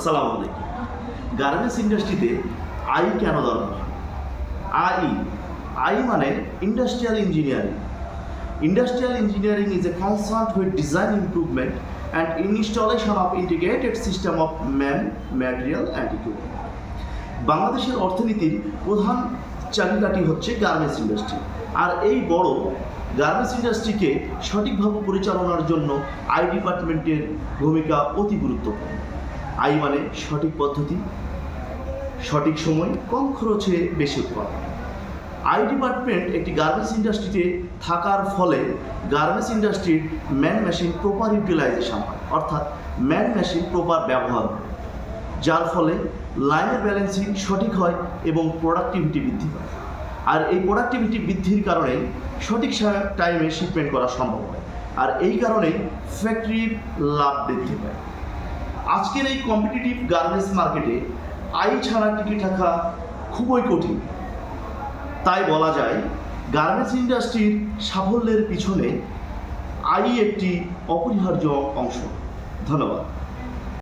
আসসালামু আলাইকুম। গার্মেন্টস ইন্ডাস্ট্রিতে আই কেন দরকার? আই মানে industrial engineering. Industrial engineering is a concern with design improvement and installation of integrated system of man, material and equipment. বাংলাদেশের অর্থনীতির প্রধান চাবিকাঠি হচ্ছে গার্মেন্টস ইন্ডাস্ট্রি। আর এই বড় গার্মেন্টস ইন্ডাস্ট্রিকে সঠিকভাবে পরিচালনার জন্য আই ডিপার্টমেন্টের ভূমিকা অতি গুরুত্বপূর্ণ। আই মানে সঠিক পদ্ধতি, সঠিক সময়, কম খরচে বেশি উৎপাদন। আই ডিপার্টমেন্ট একটি গার্মেন্টস ইন্ডাস্ট্রিতে থাকার ফলে গার্মেন্টস ইন্ডাস্ট্রির ম্যান মেশিন প্রপার ইউটিলাইজেশন হয়, অর্থাৎ ম্যান মেশিন প্রপার ব্যবহার হয়, যার ফলে লাইনের ব্যালেন্সিং সঠিক হয় এবং প্রোডাক্টিভিটি বৃদ্ধি পায়। আর এই প্রোডাক্টিভিটি বৃদ্ধির কারণে সঠিক টাইমে শিপমেন্ট করা সম্ভব হয়, আর এই কারণেই ফ্যাক্টরির লাভ বৃদ্ধি পায়। আজকের এই কম্পিটিটিভ গার্মেন্টস মার্কেটে আই ছাড়া টিকে থাকা খুবই কঠিন। তাই বলা যায় গার্মেন্টস ইন্ডাস্ট্রির সাফল্যের পিছনে আই একটি অপরিহার্য অংশ। ধন্যবাদ।